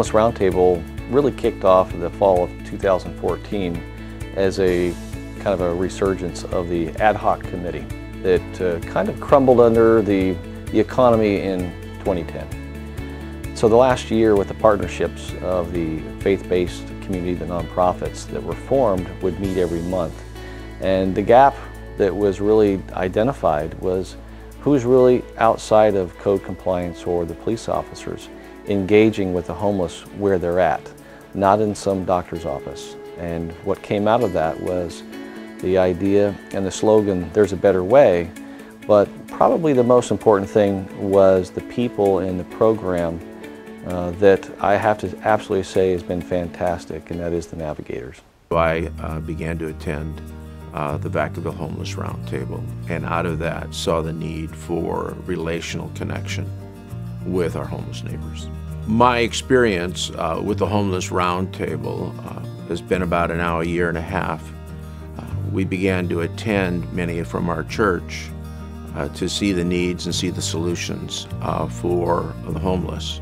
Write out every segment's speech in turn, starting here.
Homeless Roundtable really kicked off in the fall of 2014 as a kind of a resurgence of the ad hoc committee that kind of crumbled under the economy in 2010. So the last year, with the partnerships of the faith-based community, the nonprofits that were formed would meet every month. And the gap that was really identified was who's really outside of code compliance or the police officers engaging with the homeless where they're at, not in some doctor's office. And what came out of that was the idea and the slogan, "There's a better way," but probably the most important thing was the people in the program that I have to absolutely say has been fantastic, and that is the Navigators. I began to attend the Vacaville Homeless Roundtable, and out of that saw the need for relational connection with our homeless neighbors. My experience with the Homeless Roundtable has been about now a year and a half. We began to attend many from our church to see the needs and see the solutions for the homeless.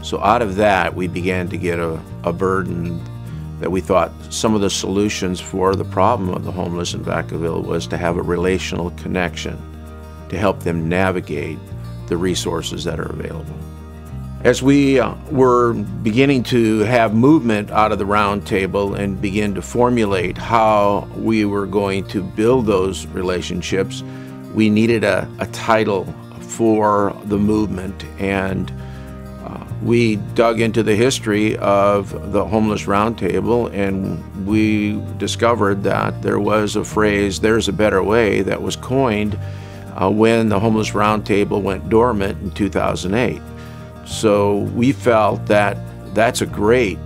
So out of that, we began to get a burden that we thought some of the solutions for the problem of the homeless in Vacaville was to have a relational connection to help them navigate the resources that are available. As we were beginning to have movement out of the round table and begin to formulate how we were going to build those relationships, we needed a title for the movement, and we dug into the history of the Homeless Roundtable, and we discovered that there was a phrase, "There's a better way," that was coined when the Homeless Roundtable went dormant in 2008. So we felt that that's a great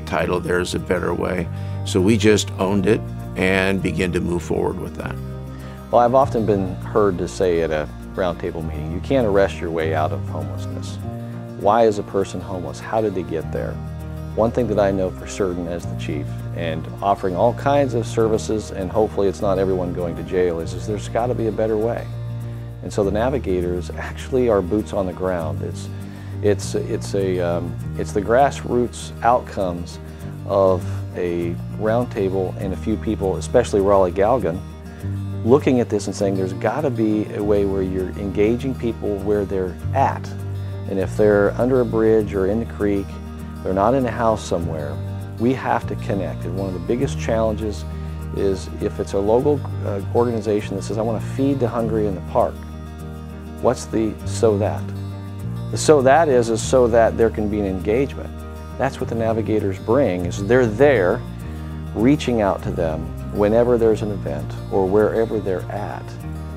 title, "There's a Better Way." So we just owned it and began to move forward with that. Well, I've often been heard to say at a roundtable meeting, you can't arrest your way out of homelessness. Why is a person homeless? How did they get there? One thing that I know for certain as the chief, and offering all kinds of services, and hopefully it's not everyone going to jail, is there's got to be a better way. And so the Navigators actually are boots on the ground. It's the grassroots outcomes of a roundtable and a few people, especially Raleigh Galgan, looking at this and saying there's got to be a way where you're engaging people where they're at. And if they're under a bridge or in the creek, they're not in a house somewhere, we have to connect. And one of the biggest challenges is if it's a local organization that says, "I want to feed the hungry in the park," what's the "so that"? The "so that" is so that there can be an engagement. That's what the Navigators bring, is they're there reaching out to them whenever there's an event or wherever they're at,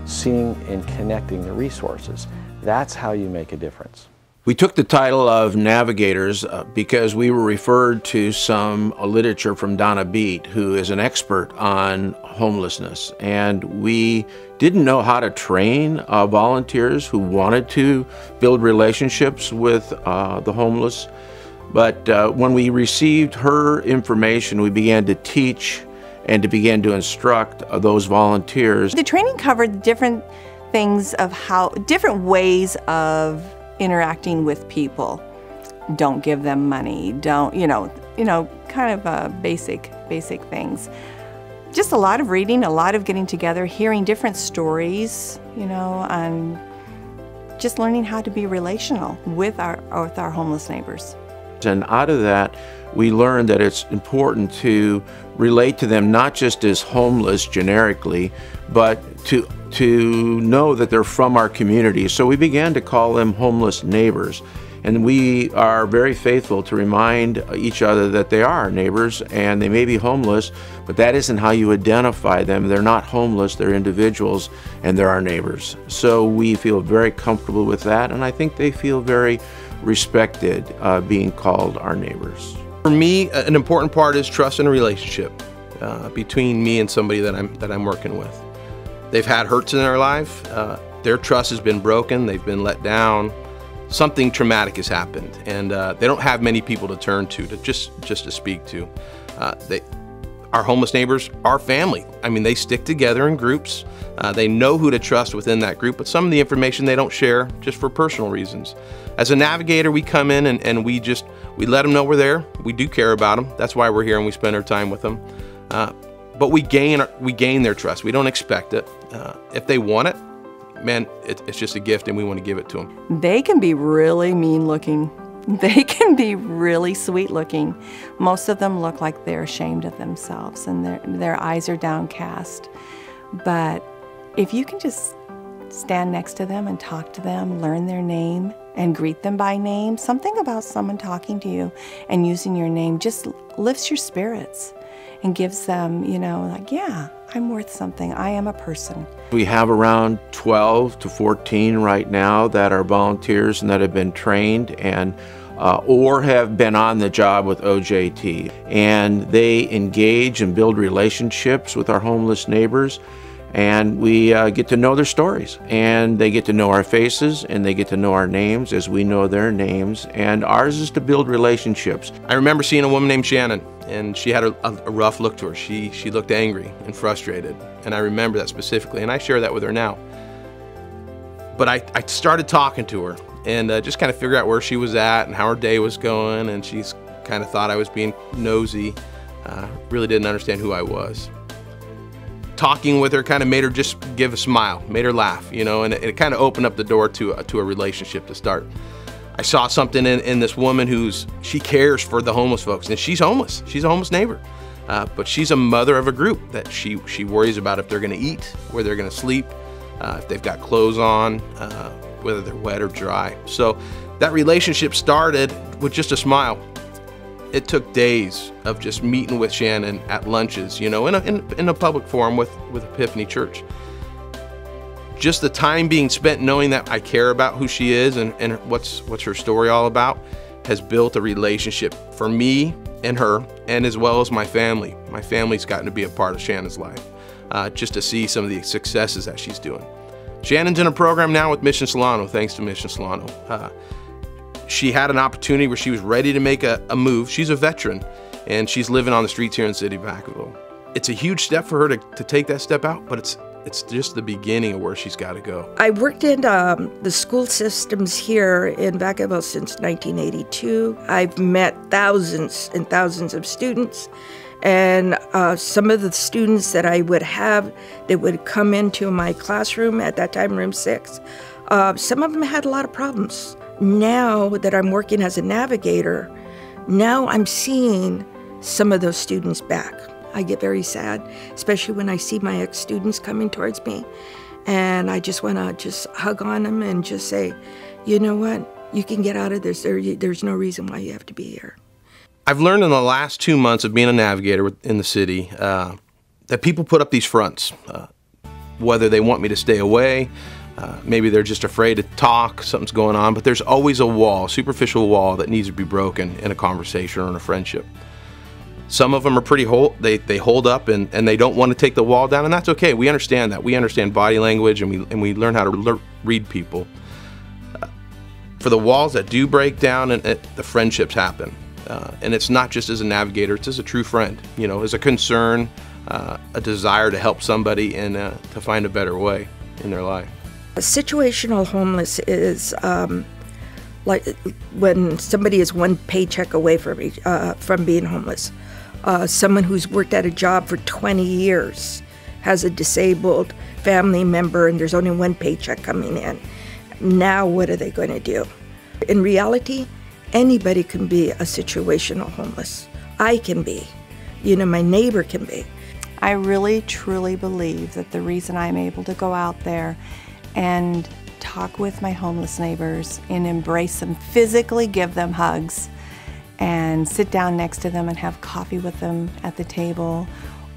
seeing and connecting the resources. That's how you make a difference. We took the title of Navigators because we were referred to some literature from Donna Beat, who is an expert on homelessness. And we didn't know how to train volunteers who wanted to build relationships with the homeless. But when we received her information, we began to teach and to begin to instruct those volunteers. The training covered different things of different ways of interacting with people. Don't give them money. Don't, kind of basic things. Just a lot of reading, a lot of getting together, hearing different stories, and just learning how to be relational with our homeless neighbors. And out of that, we learned that it's important to relate to them not just as homeless generically, but to know that they're from our community. So we began to call them homeless neighbors. And we are very faithful to remind each other that they are our neighbors and they may be homeless, but that isn't how you identify them. They're not homeless, they're individuals, and they're our neighbors. So we feel very comfortable with that, and I think they feel very respected being called our neighbors. For me, an important part is trust and a relationship between me and somebody that I'm working with. They've had hurts in their life. Their trust has been broken. They've been let down. Something traumatic has happened, and they don't have many people to turn to just to speak to. Our homeless neighbors are family. I mean, they stick together in groups. They know who to trust within that group, but some of the information they don't share just for personal reasons. As a navigator, we come in and we let them know we're there. We do care about them. That's why we're here and we spend our time with them. But we gain their trust. We don't expect it. If they want it, man, it's just a gift and we want to give it to them. They can be really mean looking. They can be really sweet looking. Most of them look like they're ashamed of themselves and their eyes are downcast. But if you can just stand next to them and talk to them, learn their name and greet them by name, something about someone talking to you and using your name just lifts your spirits and gives them, like, yeah, I'm worth something. I am a person. We have around 12 to 14 right now that are volunteers and that have been trained and or have been on the job with OJT. And they engage and build relationships with our homeless neighbors, and we get to know their stories, and they get to know our faces, and they get to know our names as we know their names, and ours is to build relationships. I remember seeing a woman named Shannon, and she had a rough look to her. She looked angry and frustrated, and I remember that specifically, and I share that with her now. But I started talking to her and just kind of figure out where she was at and how her day was going, and she's kind of thought I was being nosy, really didn't understand who I was. Talking with her kind of made her just give a smile, made her laugh, and it kind of opened up the door to a relationship to start. I saw something in this woman she cares for the homeless folks, and she's homeless. She's a homeless neighbor, but she's a mother of a group that she worries about if they're going to eat, where they're going to sleep, if they've got clothes on, whether they're wet or dry. So that relationship started with just a smile. It took days of just meeting with Shannon at lunches, in a public forum with Epiphany Church. Just the time being spent knowing that I care about who she is and what's her story all about has built a relationship for me and her, and as well as my family. My family's gotten to be a part of Shannon's life, just to see some of the successes that she's doing. Shannon's in a program now with Mission Solano, thanks to Mission Solano. She had an opportunity where she was ready to make a move. She's a veteran, and she's living on the streets here in the city of Vacaville. It's a huge step for her to take that step out, but it's just the beginning of where she's got to go. I worked in the school systems here in Vacaville since 1982. I've met thousands and thousands of students, and some of the students that I would have that would come into my classroom, at that time room 6, some of them had a lot of problems. Now that I'm working as a navigator, now I'm seeing some of those students back. I get very sad, especially when I see my ex-students coming towards me, and I just want to just hug on them and just say, you know what, you can get out of this. There's no reason why you have to be here. I've learned in the last 2 months of being a navigator in the city that people put up these fronts, whether they want me to stay away, maybe they're just afraid to talk, something's going on, but there's always a wall, superficial wall that needs to be broken in a conversation or in a friendship. Some of them are pretty they hold up and they don't want to take the wall down, and that's okay. We understand that. We understand body language, and we learn how to read people. For the walls that do break down, and the friendships happen. And it's not just as a navigator, it's as a true friend, as a concern, a desire to help somebody and to find a better way in their life. Situational homeless is like when somebody is one paycheck away from being homeless. Someone who's worked at a job for 20 years has a disabled family member and there's only one paycheck coming in. Now what are they going to do? In reality, anybody can be a situational homeless. I can be. My neighbor can be. I really, truly believe that the reason I'm able to go out there and talk with my homeless neighbors and embrace them, physically give them hugs, and sit down next to them and have coffee with them at the table,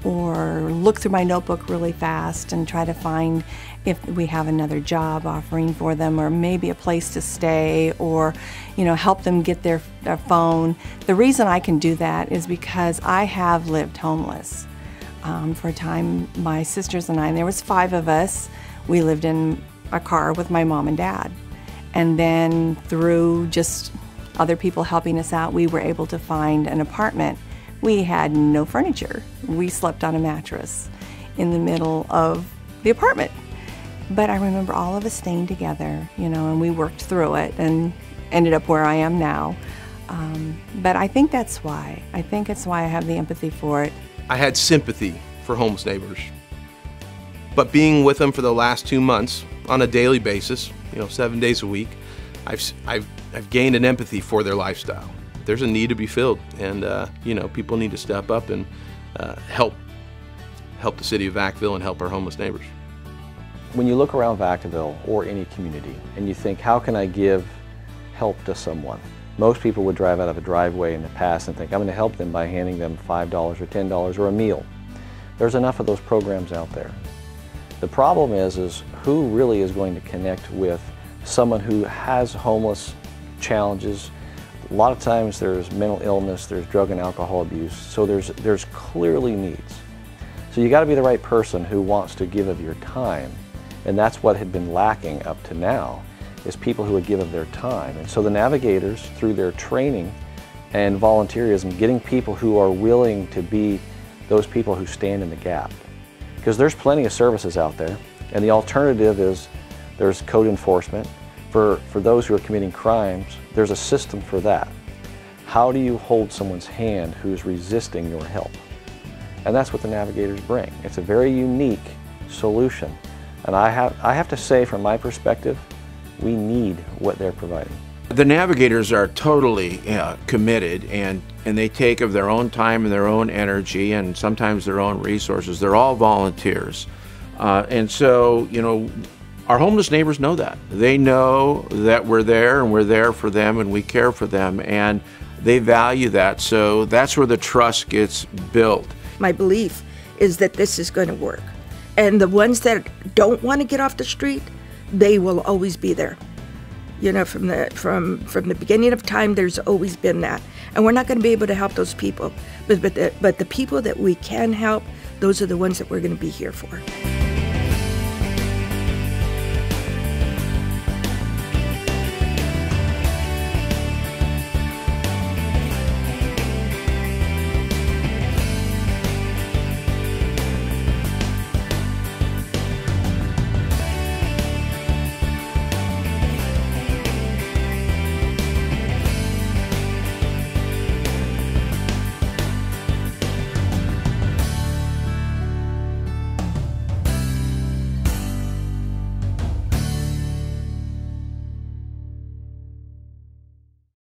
or look through my notebook really fast and try to find if we have another job offering for them, or maybe a place to stay, or help them get their phone. The reason I can do that is because I have lived homeless. For a time, my sisters and I, and there was 5 of us, we lived in a car with my mom and dad. And then through just other people helping us out, we were able to find an apartment We had no furniture. We slept on a mattress in the middle of the apartment. But I remember all of us staying together, you know, and we worked through it and ended up where I am now. But I think that's why. I think it's why I have the empathy for it. I had sympathy for homeless neighbors. But being with them for the last 2 months on a daily basis, you know, 7 days a week, I've gained an empathy for their lifestyle. There's a need to be filled, and you know, people need to step up and help the city of Vacaville and help our homeless neighbors. When you look around Vacaville or any community and you think, how can I give help to someone? Most people would drive out of a driveway in the past and think, I'm going to help them by handing them $5 or $10 or a meal. There's enough of those programs out there. The problem is who really is going to connect with someone who has homeless challenges. A lot of times there's mental illness, there's drug and alcohol abuse, so there's clearly needs. So you got to be the right person who wants to give of your time, and that's what had been lacking up to now, is people who would give of their time. And so the Navigators, through their training and volunteerism, getting people who are willing to be those people who stand in the gap. Because there's plenty of services out there, and the alternative is there's code enforcement. For those who are committing crimes, there's a system for that. How do you hold someone's hand who's resisting your help? And that's what the Navigators bring. It's a very unique solution. And I have to say, from my perspective, we need what they're providing. The Navigators are totally committed, and they take of their own time and their own energy and sometimes their own resources. They're all volunteers. And so, you know, our homeless neighbors know that. They know that we're there and we're there for them and we care for them, and they value that. So that's where the trust gets built. My belief is that this is going to work. And the ones that don't want to get off the street, they will always be there. You know, from the beginning of time, there's always been that. And we're not going to be able to help those people. But the people that we can help, those are the ones that we're going to be here for.